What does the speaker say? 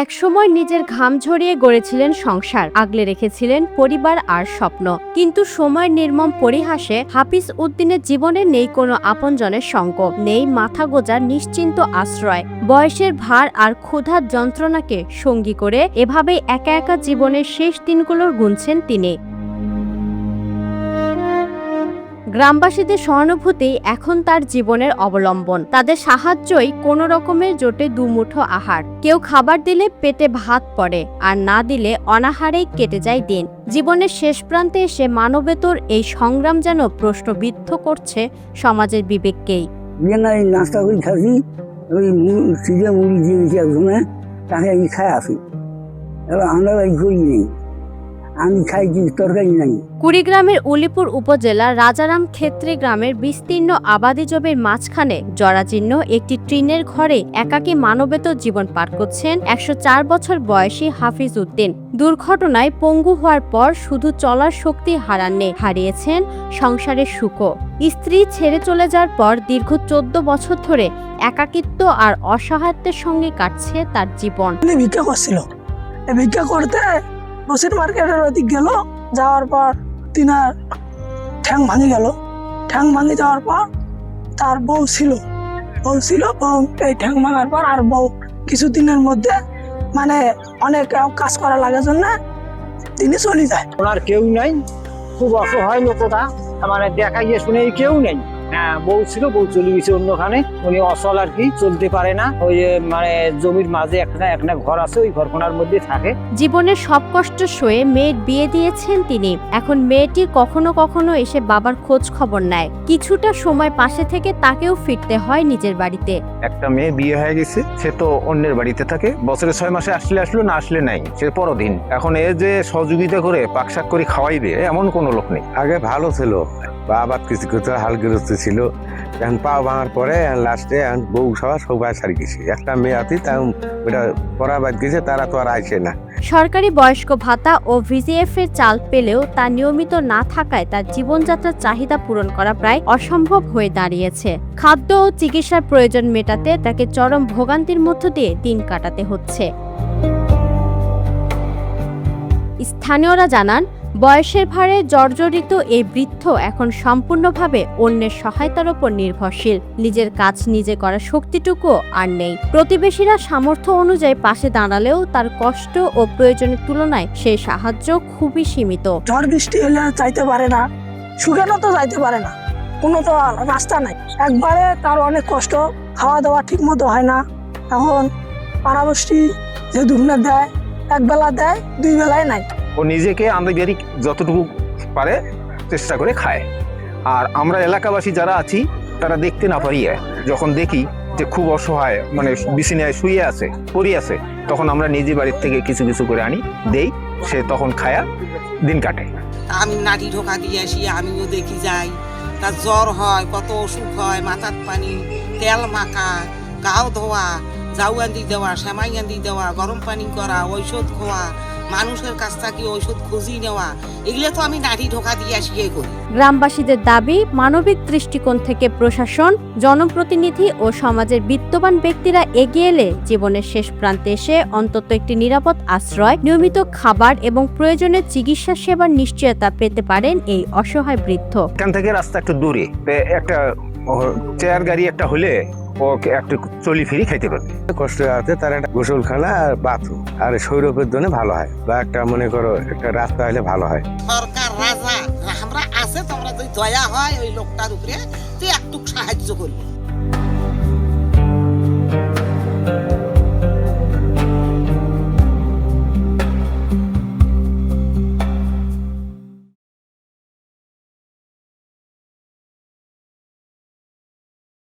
একসময় নিজের ঘাম ঝরিয়ে গড়েছিলেন সংসার, আগলে রেখেছিলেন পরিবার আর স্বপ্ন। কিন্তু সময়ের নির্মম পরিহাসে হাফিজ উদ্দিনের জীবনে নেই কোনো আপনজনের সঙ্গ, নেই মাথা গোজার নিশ্চিন্ত আশ্রয়। বয়সের ভার আর ক্ষুধার যন্ত্রণাকে সঙ্গী করে এভাবেই একা একা জীবনের শেষ দিনগুলোর গুনছেন তিনি। গ্রামবাসীদের সহানুভূতি এখন তার জীবনের অবলম্বন। তাদের সাহায্যই কোনো রকমের জোটে দুমুঠো আহার। কেউ খাবার দিলে পেটে ভাত পড়ে, আর না দিলে অনাহারেই কেটে যায় দিন। জীবনের শেষ প্রান্তে এসে মানবেতর এই সংগ্রাম যেন প্রশ্নবিদ্ধ করছে সমাজের বিবেককেই। নাস্তা করে খাচ্ছি, ওই সিজে মুড়ি দিয়ে দিয়েছি একজনে, তাকে আমি খাই আসি। এবার আমরা ওই করি নেই, আমি খাই কি তরকারি নাই। কুড়িগ্রামের উলিপুর উপজেলার রাজারাম ক্ষেত্রী গ্রামের বিস্তীর্ণ আবাদি জমির মাঝখানে জরাজীর্ণ একটি টিনের ঘরে একাকী মানবেতর জীবন পার করছেন ১০৪ বছর বয়সী হাফিজ উদ্দিন। দুর্ঘটনায় পঙ্গু হওয়ার পর শুধু চলার শক্তি হারাননি, হারিয়েছেন সংসারের সুখও। স্ত্রী ছেড়ে চলে যাওয়ার পর দীর্ঘ ১৪ বছর ধরে একাকিত্ব আর অসহায়ত্বের সঙ্গে কাটছে তার জীবন। ভিক্ষা করছিল, ভিক্ষা করতে রশিদ মার্কেটের ওদিক গেল, যাওয়ার পর তিনার ঠ্যাং ভাঙে গেল। ঠ্যাং ভাঙে যাওয়ার পর তার বউ ছিল, বউ এই ঠ্যাং ভাঙার পর আর বউ কিছুদিনের মধ্যে মানে অনেক কাজ করা লাগার জন্য তিনি চলে যায়। ওনার কেউ নাই, খুব অসহায় লোকটা, মানে দেখা গিয়ে শুনে কেউ নেই। হ্যাঁ, বউ ছিল, বউ চলে গেছে অন্যখানে। উনি অসল আর কি, চলতে পারে না। ওই মানে জমির মাঝে একটা ঘর আছে, ওই ঘরখানার মধ্যে থাকে। জীবনের সব কষ্ট সয়ে মেয়ের বিয়ে দিয়েছেন তিনি। এখন মেয়েটি কখনো কখনো এসে বাবার খোঁজ খবর নেয়। কিছুটা সময় পাশে থেকে তাকেও ফিরতে হয় নিজের বাড়িতে। একটা মেয়ে বিয়ে হয়ে গেছে, সে তো অন্যের বাড়িতে থাকে। বছরে ৬ মাসে আসলে আসলো, না আসলে নাই, সে পরদিন। এখন এ যে সহযোগিতা করে পাকশাক করে খাওয়াইবে এমন কোনো লোক নেই। আগে ভালো ছিল, আবাদ কিছু করতে হাল গৃহস্থ ছিল। এখন পা ভাঙার পরে লাস্টে বউ সবাই সারি গেছে। একটা মেয়ে আতি তা ওটা পড়া বাদ গেছে, তারা তো আর আইসে না। সরকারি বয়স্ক ভাতা ও ভিজিএফ এর চাল পেলেও তা নিয়মিত না থাকায় তার জীবনযাত্রার চাহিদা পূরণ করা প্রায় অসম্ভব হয়ে দাঁড়িয়েছে। খাদ্য ও চিকিৎসার প্রয়োজন মেটাতে তাকে চরম ভোগান্তির মধ্য দিয়ে দিন কাটাতে হচ্ছে। স্থানীয়রা জানান, বয়সের ভারে জর্জরিত এই বৃদ্ধ এখন সম্পূর্ণভাবে অন্যের সহায়তার উপর নির্ভরশীল। নিজের কাজ নিজে করার শক্তিটুকু আর নেই। প্রতিবেশীরা সামর্থ্য অনুযায়ী পাশে দাঁড়ালেও তার কষ্ট ও প্রয়োজনের তুলনায় সেই সাহায্য খুবই সীমিত। ঝড় বৃষ্টি এলে চাইতে পারে না, শুকানো তো যাইতে পারে না, কোনো তো রাস্তা নাই। একবারে তার অনেক কষ্ট, খাওয়া দাওয়া ঠিক মতো হয় না। এখন পাড়াবস্তি যে দুপুরে দেয়, এক বেলা দেয়, 2 বেলায় নাই। ও নিজেকে আন্তর্জাতিক যতটুকু পারে চেষ্টা করে খায়। আর আমরা এলাকাবাসী যারা আছি তারা দেখতে না পারিয়ে যখন দেখি যে খুব অসহায়, মানে বিছানায় শুয়ে আছে, পড়ে আছে, তখন আমরা নিজে বাড়ির থেকে কিছু কিছু করে আনি, দেই, সে তখন খায়া দিন কাটে। আমি নাটি ঢোকা দিয়ে আসি, আমিও দেখি যাই। তার জ্বর হয়, কত অসুখ হয়, মাথার পানি, তেল মাখা, গাও ধোয়া, জাউ আন্দি দেওয়া, সেমাই আন্দি দেওয়া, গরম পানি করা, ঔষধ খোয়া, মানুষের কাছ থেকে ঔষধ খুঁজি নেওয়া, এগুলো তো আমি নাটি ঢোকা দিয়ে আসি করি। গ্রামবাসীদের দাবি, মানবিক দৃষ্টিকোণ থেকে প্রশাসন, জনপ্রতিনিধি ও সমাজের বিত্তবান ব্যক্তিরা এগিয়ে এলে জীবনের শেষ প্রান্তে এসে অন্তত একটি নিরাপদ আশ্রয়, নিয়মিত খাবার এবং প্রয়োজনীয় চিকিৎসা সেবার নিশ্চয়তা পেতে পারেন এই অসহায় বৃদ্ধ। এখান থেকে রাস্তা একটু দূরে, একটা চেয়ার গাড়ি একটা হলে ওকে একটু চলি ফিরি খাইতে পারবে। কষ্ট আছে, তার একটা গোসলখানা আর বাথরুম আর সৌরভের জন্য ভালো হয়, বা একটা মনে করো একটা রাস্তা হলে ভালো হয়। সরকার রাজা আমরা আছে, তোমরা যদি দয়া হয় ওই লোকটার উপরে তুই একটু সাহায্য করবি।